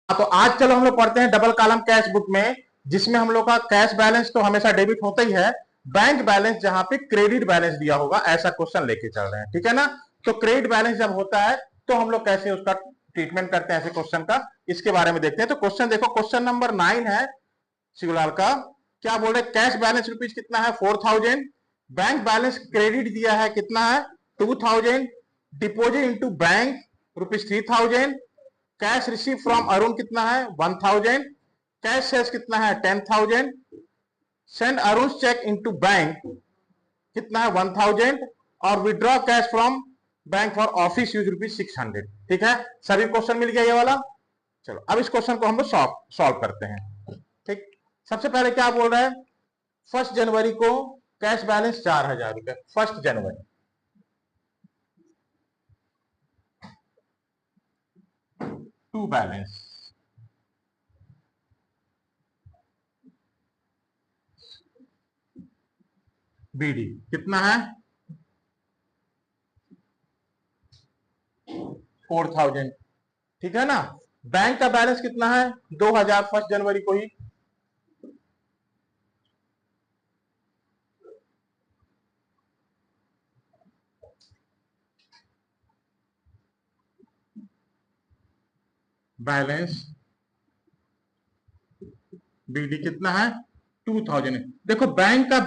तो आज चलो हम लोग पढ़ते हैं डबल कॉलम कैश बुक में, जिसमें हम लोग का कैश बैलेंस तो हमेशा डेबिट होता ही है, बैंक बैलेंस जहां पे क्रेडिट बैलेंस दिया होगा ऐसा क्वेश्चन लेके चल रहे हैं, ठीक है ना। तो क्रेडिट बैलेंस जब होता है तो हम लोग कैसे उसका ट्रीटमेंट करते हैं ऐसे क्वेश्चन का, इसके बारे में देखते हैं। तो क्वेश्चन देखो, क्वेश्चन नंबर 9 है शिवलाल का। क्या बोल रहे, कैश बैलेंस रुपीज कितना है 4000, बैंक बैलेंस क्रेडिट दिया है कितना है 2000, deposit into bank rupees 3000, cash receive from Arun कितना है 1000, कैश सेल्स कितना है 10000, send Arun cheque into bank कितना है 1000, और withdraw cash from bank for office use rupees 600। ठीक है, सभी क्वेश्चन मिल गया ये वाला। चलो अब इस क्वेश्चन को हम लोग सॉल्व करते हैं। ठीक, सबसे पहले क्या बोल रहा है, 1 जनवरी को कैश बैलेंस 4000 रुपए, 1 जनवरी। टू बैलेंस बीडी कितना है 4000। ठीक है ना, बैंक का बैलेंस कितना है 2000 1 जनवरी को ही। बैलेंस बीडी कितना है 2000। देखो बैंक का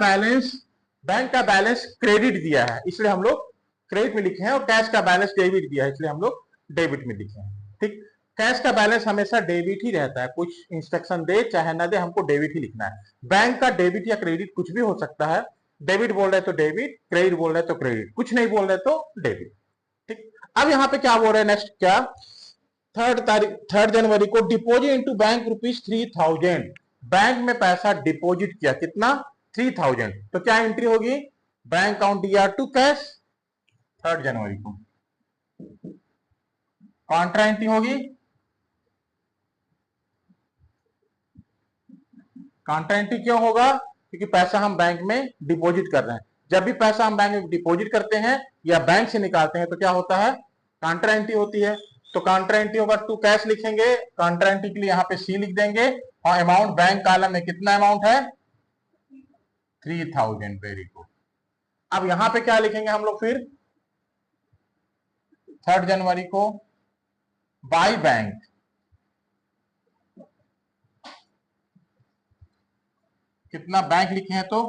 बैलेंस क्रेडिट दिया है इसलिए हम लोग क्रेडिट में लिखे हैं, और कैश का बैलेंस डेबिट दिया है इसलिए हम लोग डेबिट में लिखे हैं। ठीक, कैश का बैलेंस हमेशा डेबिट ही रहता है, कुछ इंस्ट्रक्शन दे चाहे ना दे हमको डेबिट ही लिखना है। बैंक का डेबिट या क्रेडिट कुछ भी हो सकता है, डेबिट बोल रहे तो डेबिट, क्रेडिट बोल रहे तो क्रेडिट, कुछ नहीं बोल रहे तो डेबिट। ठीक, अब यहाँ पे क्या बोल रहे हैं नेक्स्ट, क्या 3 जनवरी को deposit into bank rupees 3000, bank में पैसा डिपॉजिट किया कितना 3000, तो क्या एंट्री होगी, bank account DR to cash 3 जनवरी को, कॉन्ट्रा एंट्री होगी, कॉन्ट्रा एंट्री क्यों होगा, क्योंकि पैसा हम बैंक में डिपॉजिट कर रहे हैं। जब भी पैसा हम बैंक में डिपॉजिट करते हैं या बैंक से निकालते हैं तो क्या होता है, कॉन्ट्रा एंट्री होती है। तो कॉन्ट्रा एंट्री होगा टू कैश लिखेंगे, कॉन्ट्रा एंट्री के लिए यहाँ पे सी लिख देंगे, और अमाउंट बैंक कॉलम में कितना अमाउंट है 3000। Very good. अब यहां पे क्या लिखेंगे हम लोग फिर, 3 जनवरी को बाई बैंक कितना बैंक लिखे हैं तो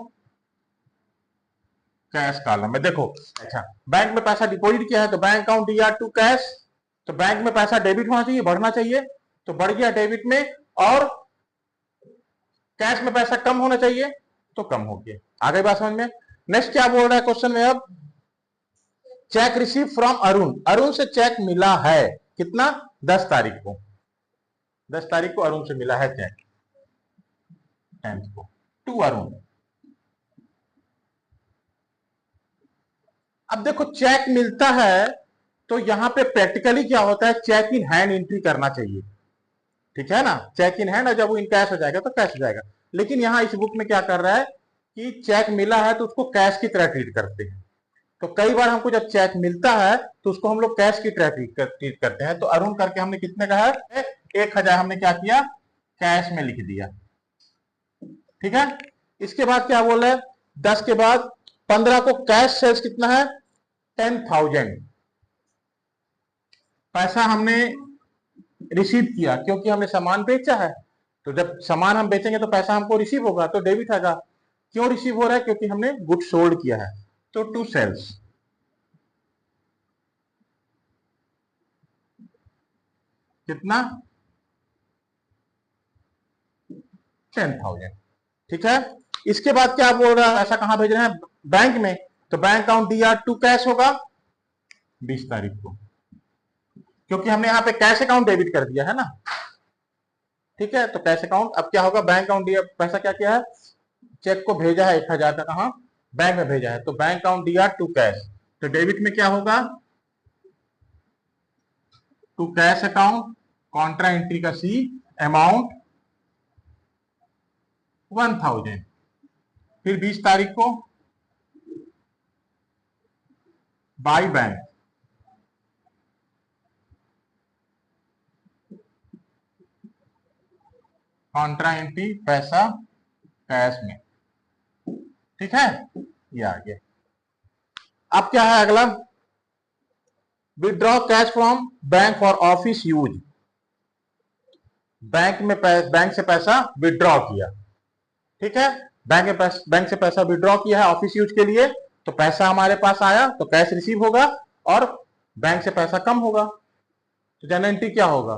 कैश कॉलम में देखो, अच्छा बैंक में पैसा डिपॉजिट किया है तो bank account DR to cash, तो बैंक में पैसा डेबिट होना चाहिए, बढ़ना चाहिए, तो बढ़ गया डेबिट में, और कैश में पैसा कम होना चाहिए तो कम हो गया। आ गई बात समझ में। नेक्स्ट क्या बोल रहा है क्वेश्चन में, अब check receive from Arun, Arun से चेक मिला है कितना 10 तारीख को, 10 तारीख को अरुण से मिला है चेक 10th को टू अरुण। अब देखो चेक मिलता है तो यहां पे प्रैक्टिकली क्या होता है, चेक इन हैंड एंट्री करना चाहिए, ठीक है ना, चेक इन हैंड, और जब वो इन कैश हो जाएगा तो कैश हो जाएगा। लेकिन यहां इस बुक में क्या कर रहा है कि चेक मिला है तो उसको कैश की तरह ट्रीट करते हैं। तो कई बार हमको जब चेक मिलता है तो उसको हम लोग कैश की तरह ट्रीट करते हैं। तो अरुण करके हमने कितने कहा है 1000, हमने क्या किया कैश में लिख दिया। ठीक है, इसके बाद क्या बोल रहे हैं, 10 के बाद 15 को कैश सेल्स कितना है 10000, पैसा हमने रिसीव किया क्योंकि हमने सामान बेचा है, तो जब सामान हम बेचेंगे तो पैसा हमको रिसीव होगा तो डेबिट आएगा। क्यों रिसीव हो रहा है, क्योंकि हमने गुड सोल्ड किया है, तो टू सेल्स कितना 10000। ठीक है, इसके बाद क्या बोल रहा है, पैसा कहां भेज रहे हैं बैंक में, तो bank account DR to cash होगा 20 तारीख को, क्योंकि हमने यहाँ पे कैश अकाउंट डेबिट कर दिया है ना। ठीक है, तो कैश अकाउंट अब क्या होगा, बैंक अकाउंट डीआर, पैसा क्या किया है चेक को भेजा है 1000 का, कहा बैंक में भेजा है, तो bank account DR to cash, तो डेबिट में क्या होगा to cash account, contra entry का सी, अमाउंट 1000। फिर 20 तारीख को बाई बैंक कॉन्ट्रा एंट्री पैसा कैश में, ठीक है, ये आ गया। अब क्या है अगला, withdraw cash from bank for office use, bank से पैसा विड्रॉ किया, ठीक है, बैंक से पैसा विड्रॉ किया है ऑफिस यूज के लिए, तो पैसा हमारे पास आया तो कैश रिसीव होगा और बैंक से पैसा कम होगा, तो जनरल एंट्री क्या होगा,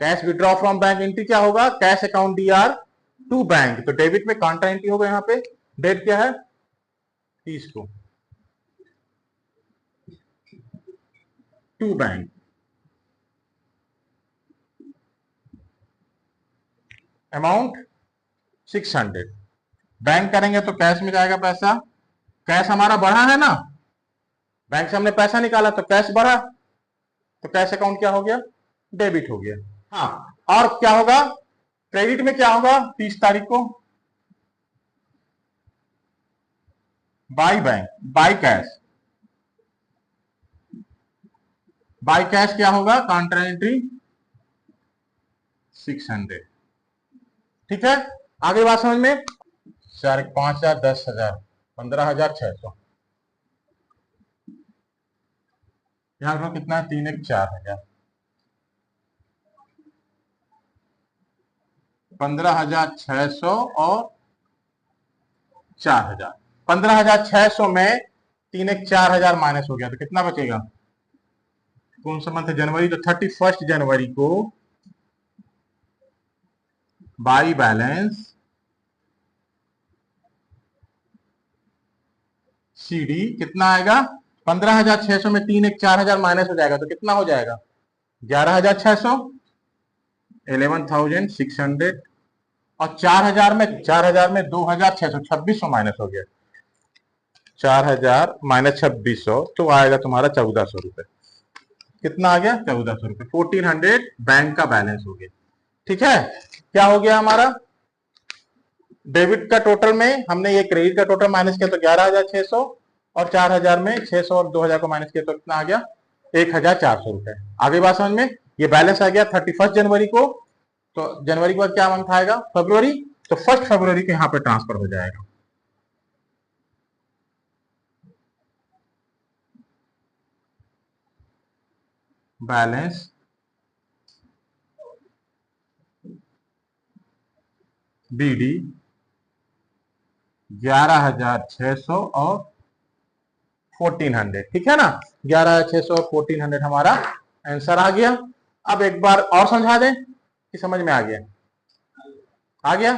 cash withdraw from bank entry क्या होगा, cash account DR to bank, तो डेबिट में कॉन्ट्रा एंट्री होगा, यहाँ पे डेट क्या है 30 को टू बैंक, अमाउंट 600, बैंक करेंगे तो कैश में जाएगा पैसा, कैश हमारा बढ़ा है ना, बैंक से हमने पैसा निकाला तो कैश बढ़ा, तो कैश अकाउंट क्या हो गया, डेबिट हो गया। हाँ, और क्या होगा, क्रेडिट में क्या होगा 30 तारीख को, बाई बैंक, बाई कैश क्या होगा, काउंटर एंट्री 600, ठीक है। आगे बात समझ में, 4 5,000 10,000 15,600, यहां पर कितना है 3 1 4,000, 15,600 और 4,000, 15,600 में 3 1 4,000 माइनस हो गया तो कितना बचेगा, कौन सा मंथ है, जनवरी, तो 31 जनवरी को बाई बैलेंस सीडी कितना आएगा, 15,600 में 3 1 4,000 माइनस हो जाएगा तो कितना हो जाएगा 11,600, 11,600, और 4,000 में 2,600, 2,600 माइनस हो गया, 4,000 माइनस 2,600 तो आएगा तुम्हारा 1,400 रुपए, कितना आ गया 1,400 रुपए, 1,400 बैंक का बैलेंस हो गया, ठीक है। क्या हो गया हमारा, डेबिट का टोटल में हमने ये क्रेडिट का टोटल माइनस किया तो 11,600, और 4,000 में 600 और 2,000 को माइनस किया तो कितना आ गया 1,400 रुपए। आगे बात समझ में, ये बैलेंस आ गया 31 जनवरी को, तो जनवरी के बाद क्या मंथ आएगा फरवरी, तो 1 फरवरी को यहां पे ट्रांसफर हो जाएगा, बैलेंस बीडी 11,600 और 1,400, ठीक है ना, 11,600 और 1,400 हमारा आंसर आ गया। अब एक बार और समझा दें कि समझ में आ गया,